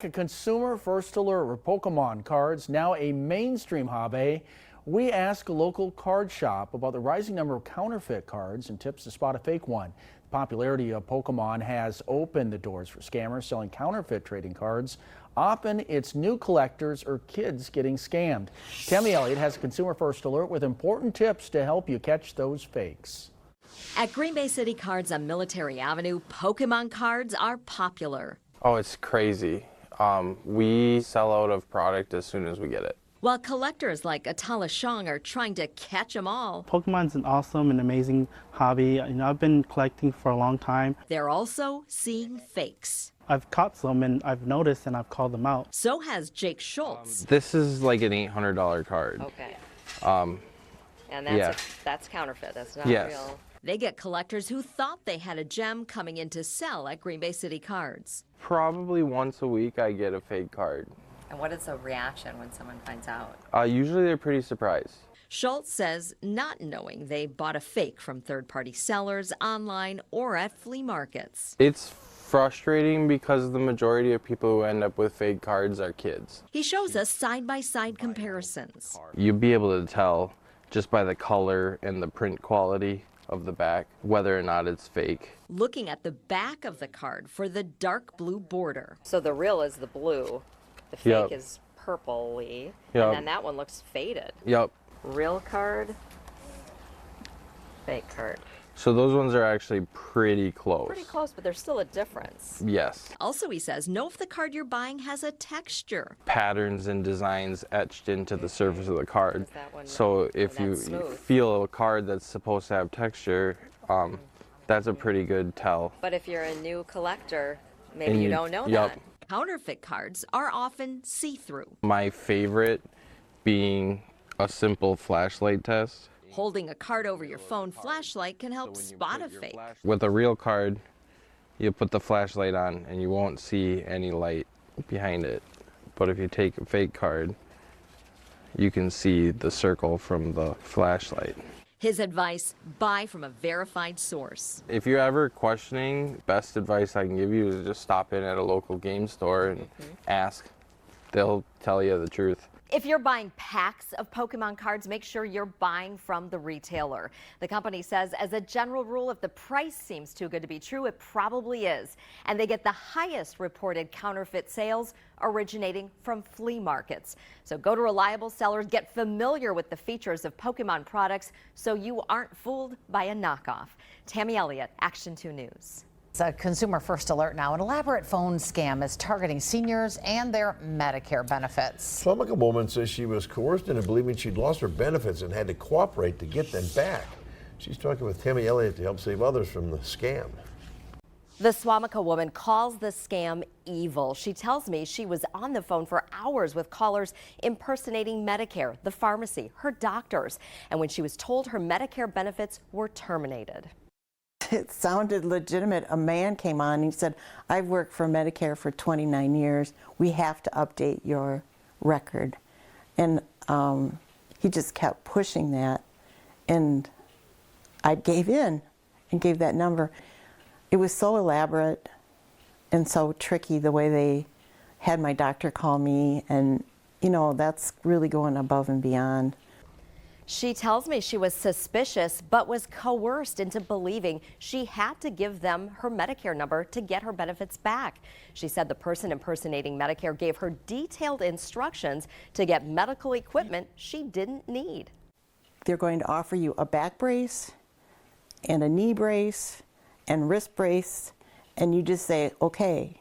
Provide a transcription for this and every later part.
A consumer first alert with Pokemon cards now a mainstream hobby. We ask a local card shop about the rising number of counterfeit cards and tips to spot a fake one. The popularity of Pokemon has opened the doors for scammers selling counterfeit trading cards. Often it's new collectors or kids getting scammed. Tammy Elliott has a consumer first alert with important tips to help you catch those fakes. At Green Bay City Cards on Military Avenue, Pokemon cards are popular. Oh, it's crazy. We sell out of product as soon as we get it. While collectors like Atala Shong are trying to catch them all. Pokemon's an awesome and amazing hobby. I've been collecting for a long time. They're also seeing fakes. I've caught some and I've noticed and I've called them out. So has Jake Schultz. This is like an $800 card. Okay. And that's counterfeit. That's not Yes. real. They get collectors who thought they had a gem coming in to sell at Green Bay City Cards. Probably once a week I get a fake card. And what is the reaction when someone finds out? Usually they're pretty surprised. Schultz says not knowing they bought a fake from third-party sellers online or at flea markets. It's frustrating because the majority of people who end up with fake cards are kids. He shows us side-by-side comparisons. You'll be able to tell just by the color and the print quality of the back whether or not it's fake. Looking at the back of the card for the dark blue border. So the real is the blue. The fake is purpley. Yep. And then that one looks faded. Yep. Real card, fake card. So those ones are actually pretty close. Pretty close, but there's still a difference. Yes. Also, he says, know if the card you're buying has a texture. Patterns and designs etched into the surface of the card. That one, So if you that's smooth. feel a card that's supposed to have texture, that's a pretty good tell. But if you're a new collector, maybe And you don't know yep. that. Counterfeit cards are often see-through. My favorite being a simple flashlight test. Holding a card over your phone flashlight can help spot a fake. With a real card, you put the flashlight on and you won't see any light behind it. But if you take a fake card, you can see the circle from the flashlight. His advice, buy from a verified source. If you're ever questioning, best advice I can give you is just stop in at a local game store and ask. They'll tell you the truth. If you're buying packs of Pokemon cards, make sure you're buying from the retailer. The company says, as a general rule, if the price seems too good to be true, it probably is. And they get the highest reported counterfeit sales originating from flea markets. So go to reliable sellers, get familiar with the features of Pokemon products so you aren't fooled by a knockoff. Tammy Elliott, Action 2 News. It's a consumer first alert now. An elaborate phone scam is targeting seniors and their Medicare benefits. Swamica woman says she was coerced into believing she'd lost her benefits and had to cooperate to get them back. She's talking with Tammy Elliott to help save others from the scam. The Swamica woman calls the scam evil. She tells me she was on the phone for hours with callers impersonating Medicare, the pharmacy, her doctors, and when she was told her Medicare benefits were terminated. It sounded legitimate. A man came on and he said, I've worked for Medicare for 29 years. We have to update your record. And he just kept pushing that. And I gave in and gave that number. It was so elaborate and so tricky the way they had my doctor call me. And, you know, that's really going above and beyond. She tells me she was suspicious but was coerced into believing she had to give them her Medicare number to get her benefits back. She said the person impersonating Medicare gave her detailed instructions to get medical equipment she didn't need. They're going to offer you a back brace and a knee brace and wrist brace, and you just say, okay.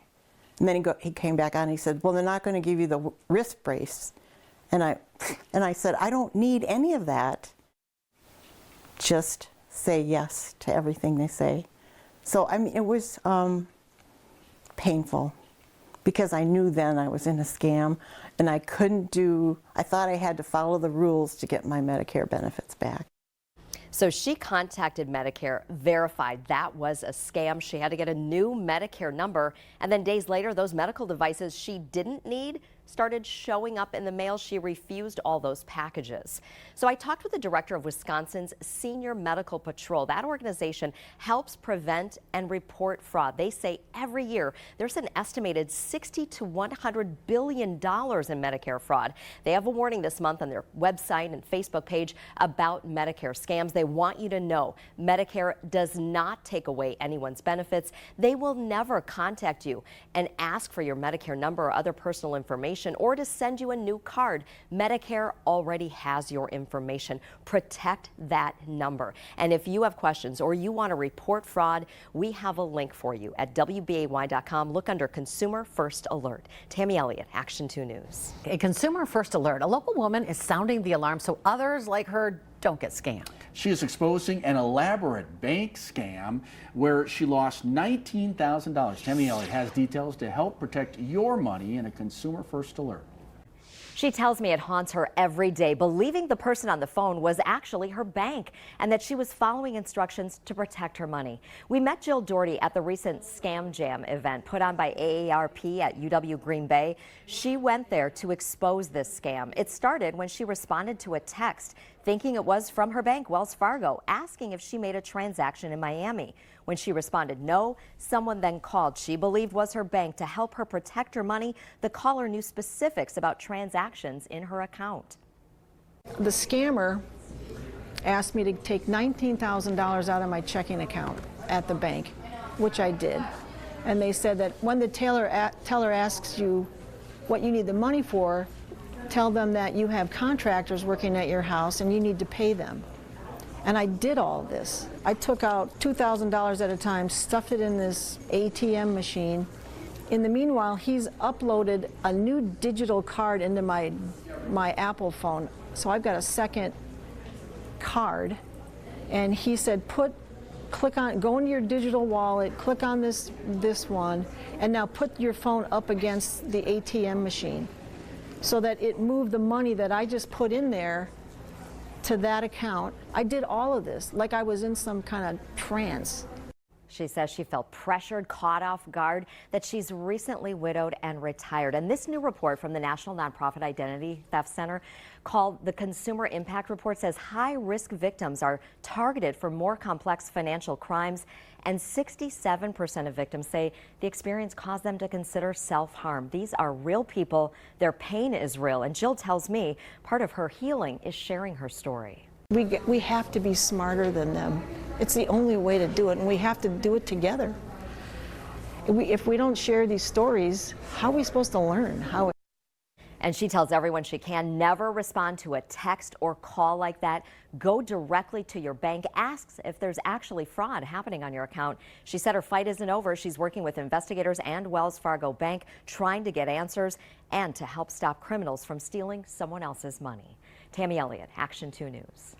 And then he came back on and he said, well, they're not going to give you the wrist brace. And I said, I don't need any of that. Just say yes to everything they say. So, I mean, it was painful because I knew then I was in a scam and I thought I had to follow the rules to get my Medicare benefits back. So she contacted Medicare, verified that was a scam. She had to get a new Medicare number, and then days later, those medical devices she didn't need started showing up in the mail. She refused all those packages. So I talked with the director of Wisconsin's Senior Medical Patrol. That organization helps prevent and report fraud. They say every year there's an estimated $60 to $100 billion in Medicare fraud. They have a warning this month on their website and Facebook page about Medicare scams. They want you to know Medicare does not take away anyone's benefits. They will never contact you and ask for your Medicare number or other personal information or to send you a new card. Medicare already has your information. Protect that number. And if you have questions or you want to report fraud, we have a link for you at WBAY.com. Look under Consumer First Alert. Tammy Elliott, Action 2 News. A Consumer First Alert. A local woman is sounding the alarm so others like her don't get scammed. She is exposing an elaborate bank scam where she lost $19,000. Tammy Elliott has details to help protect your money in a Consumer First Alert. She tells me it haunts her every day, believing the person on the phone was actually her bank and that she was following instructions to protect her money. We met Jill Doherty at the recent Scam Jam event put on by AARP at UW Green Bay. She went there to expose this scam. It started when she responded to a text thinking it was from her bank, Wells Fargo, asking if she made a transaction in Miami. When she responded no, someone then called she believed was her bank to help her protect her money. The caller knew specifics about transactions in her account. The scammer asked me to take $19,000 out of my checking account at the bank, which I did. And they said that when the teller asks you what you need the money for, tell them that you have contractors working at your house and you need to pay them. And I did all of this. I took out $2,000 at a time, stuffed it in this ATM machine. In the meanwhile, he's uploaded a new digital card into my Apple phone. So I've got a second card. And he said, go into your digital wallet, click on this one, and now put your phone up against the ATM machine, so that it moved the money that I just put in there to that account. I did all of this like I was in some kind of trance. She says she felt pressured, caught off guard, that she's recently widowed and retired. And this new report from the National Nonprofit Identity Theft Center, called the Consumer Impact Report, says high-risk victims are targeted for more complex financial crimes, and 67% of victims say the experience caused them to consider self-harm. These are real people. Their pain is real. And Jill tells me part of her healing is sharing her story. We have to be smarter than them. It's the only way to do it, and we have to do it together. If we don't share these stories, how are we supposed to learn? And she tells everyone she can never respond to a text or call like that. Go directly to your bank. Asks if there's actually fraud happening on your account. She said her fight isn't over. She's working with investigators and Wells Fargo Bank, trying to get answers and to help stop criminals from stealing someone else's money. Tammy Elliott, Action 2 News.